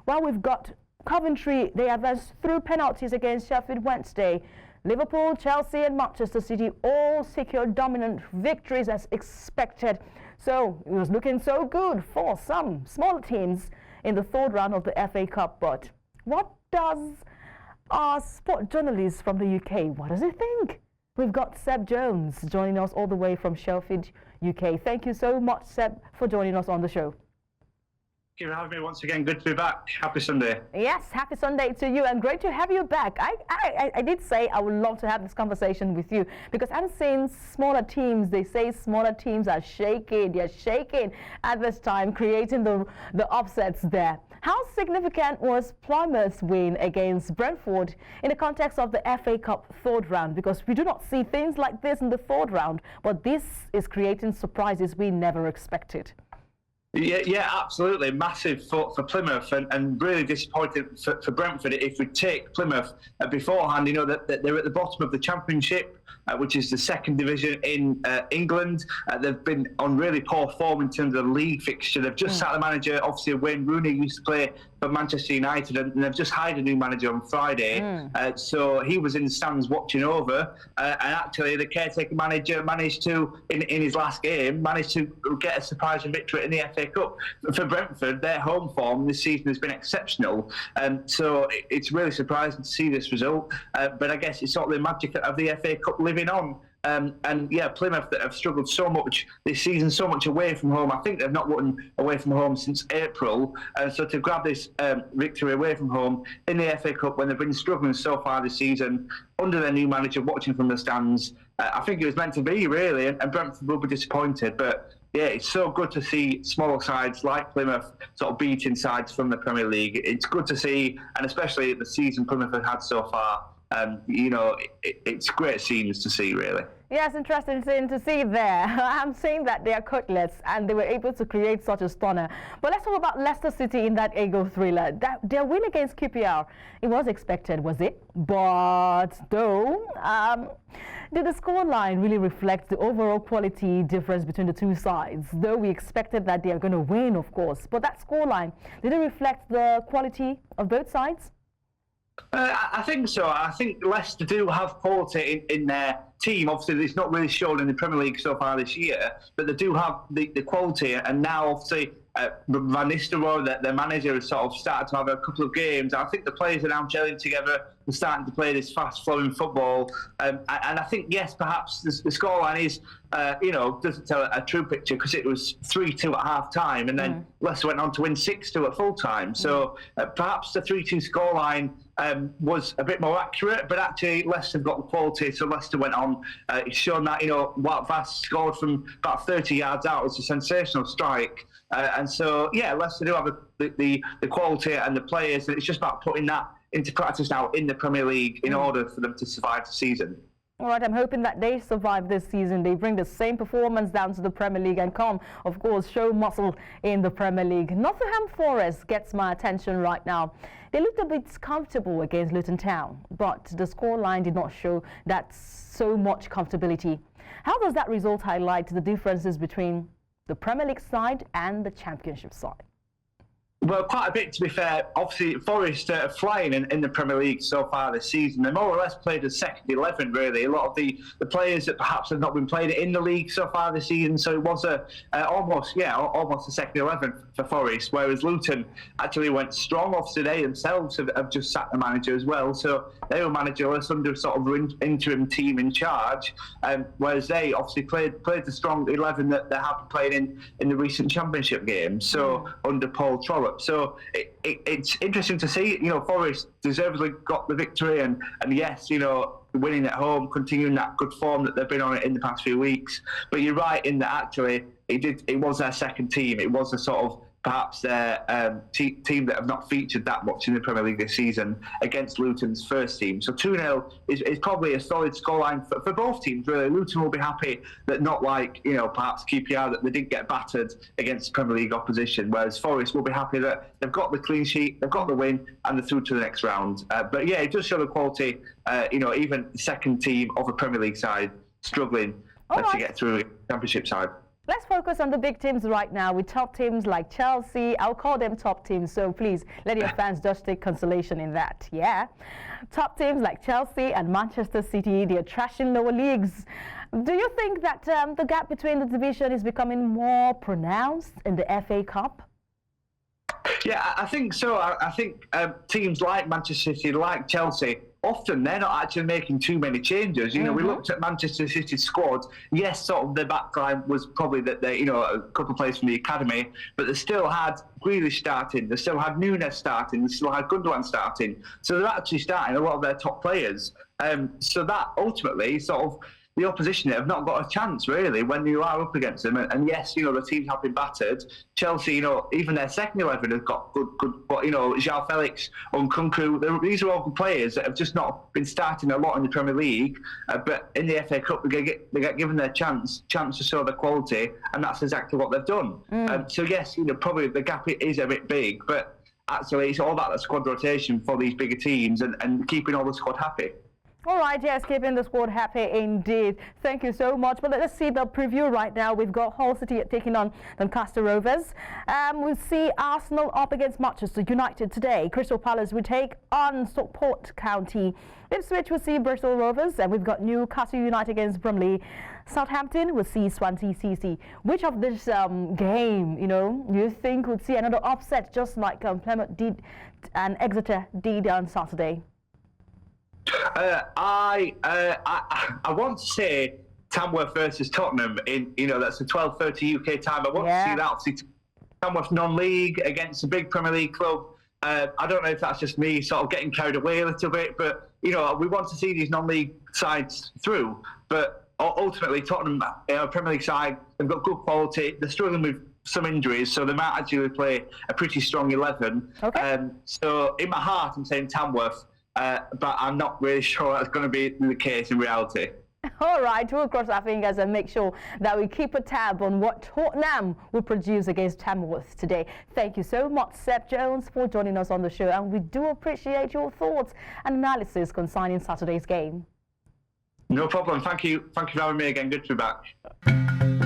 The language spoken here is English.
Well, we've got Coventry. They advanced through penalties against Sheffield Wednesday. Liverpool, Chelsea and Manchester City all secured dominant victories as expected. So it was looking so good for some smaller teams in the third round of the FA Cup. But what does our sport journalist from the UK, what does he think? We've got Seb Jones joining us all the way from Sheffield, UK. Thank you so much, Seb, for joining us on the show. Thank you for having me once again. Good to be back. Happy Sunday. Yes, happy Sunday to you, and great to have you back. I did say I would love to have this conversation with you because I'm seeing smaller teams. They say smaller teams are shaking. They're shaking at this time, creating the upsets there. How significant was Plymouth's win against Brentford in the context of the FA Cup third round? Because we do not see things like this in the third round, but this is creating surprises we never expected. Yeah, absolutely. Massive for Plymouth and really disappointing for Brentford. If we take Plymouth beforehand, you know that they're at the bottom of the Championship, which is the second division in England. They've been on really poor form in terms of the league fixture. They've just sacked the manager. Obviously, Wayne Rooney used to play for Manchester United, and they've just hired a new manager on Friday. So he was in the stands watching over, and actually the caretaker manager managed to, in his last game, managed to get a surprising victory in the FA Cup. For Brentford, their home form this season has been exceptional, so it's really surprising to see this result. But I guess it's sort of the magic of the FA Cup living on. And yeah, Plymouth that have struggled so much this season, so much away from home. I think they've not won away from home since April. So to grab this victory away from home in the FA Cup when they've been struggling so far this season under their new manager, watching from the stands, I think it was meant to be really, and Brentford will be disappointed. But yeah, it's so good to see smaller sides like Plymouth sort of beating sides from the Premier League. It's good to see, and especially the season Plymouth have had so far. You know, it's great scenes to see, really. Yes, interesting to see there. I'm saying that they are cutlets and they were able to create such a stunner. But let's talk about Leicester City in that ego thriller. Their win against QPR, it was expected, was it? But though, did the scoreline really reflect the overall quality difference between the two sides? Though we expected that they are going to win, of course. But that scoreline, did it reflect the quality of both sides? I think so. I think Leicester do have quality in their team. Obviously, it's not really shown in the Premier League so far this year, but they do have the quality. And now, obviously, Van Nistelrooy, their manager, has sort of started to have a couple of games. I think the players are now gelling together and starting to play this fast-flowing football. And I think, yes, perhaps the scoreline is, you know, doesn't tell a true picture because it was 3-2 at half-time, and then Leicester went on to win 6-2 at full-time. So perhaps the 3-2 scoreline was a bit more accurate, but actually Leicester got the quality, so Leicester went on. It's shown that, you know, Wout Vass scored from about 30 yards out. It's a sensational strike. And so, yeah, Leicester do have the quality and the players, and it's just about putting that into practice now in the Premier League in order for them to survive the season. All right, I'm hoping that they survive this season. They bring the same performance down to the Premier League and come, of course, show muscle in the Premier League. Nottingham Forest gets my attention right now. They looked a bit comfortable against Luton Town, but the scoreline did not show that so much comfortability. How does that result highlight the differences between the Premier League side and the Championship side? Well, quite a bit, to be fair. Obviously, Forest are flying in the Premier League so far this season. They more or less played a second 11, really. A lot of the players that perhaps have not been played in the league so far this season. So it was almost a second 11 for Forest, whereas Luton actually went strong. Obviously, they themselves have just sacked the manager as well. So they were managerless under sort of interim team in charge, whereas they obviously played the strong 11 that they have been playing in the recent Championship games. So under Paul Trollope. So it's interesting to see, you know, Forest deservedly got the victory, and yes, you know, winning at home, continuing that good form that they've been on in the past few weeks. But you're right in that actually it was their second team. It was a sort of perhaps their team that have not featured that much in the Premier League this season against Luton's first team. So 2-0 is probably a solid scoreline for both teams, really. Luton will be happy that not like, you know, perhaps QPR, that they didn't get battered against Premier League opposition, whereas Forest will be happy that they've got the clean sheet, they've got the win, and they're through to the next round. But yeah, it does show the quality, you know, even the second team of a Premier League side struggling to get through the Championship side. Let's focus on the big teams right now with top teams like Chelsea. I'll call them top teams, so please let your fans just take consolation in that. Yeah. Top teams like Chelsea and Manchester City, they're trashing lower leagues. Do you think that the gap between the division is becoming more pronounced in the FA Cup? Yeah, I think so. I think teams like Manchester City, like Chelsea, often they're not actually making too many changes. You know, we looked at Manchester City's squad. Yes, sort of their backline was probably that they, a couple of players from the academy, but they still had Grealish starting, they still had Núñez starting, they still had Gundogan starting. So they're actually starting a lot of their top players. So that ultimately sort of the opposition have not got a chance really when you are up against them. And yes, the teams have been battered. Chelsea, even their second 11 have got good. But João Felix, Nkunku, these are all good players that have just not been starting a lot in the Premier League. But in the FA Cup, they get given their chance to show their quality, and that's exactly what they've done. So yes, probably the gap is a bit big, but actually it's all about the squad rotation for these bigger teams and keeping all the squad happy. All right, yes, keeping the squad happy indeed. Thank you so much. But let's see the preview right now. We've got Hull City taking on Doncaster Rovers. We'll see Arsenal up against Manchester United today. Crystal Palace will take on Stockport County. Ipswich will see Bristol Rovers, and we've got Newcastle United against Burnley. Southampton will see Swansea City. Which of this game, you think would see another upset just like Plymouth did and Exeter did on Saturday? I want to say Tamworth versus Tottenham in that's a 12:30 UK time. I want to see that. Obviously, Tamworth non-league against a big Premier League club. I don't know if that's just me sort of getting carried away a little bit, but we want to see these non-league sides through. But ultimately, Tottenham, Premier League side, they've got good quality. They're struggling with some injuries, so they might actually play a pretty strong 11. Okay. So in my heart, I'm saying Tamworth. But I'm not really sure that's going to be the case in reality. All right, we'll cross our fingers and make sure that we keep a tab on what Tottenham will produce against Tamworth today. Thank you so much, Seb Jones, for joining us on the show, and we do appreciate your thoughts and analysis concerning Saturday's game. No problem. Thank you. Thank you for having me again. Good to be back.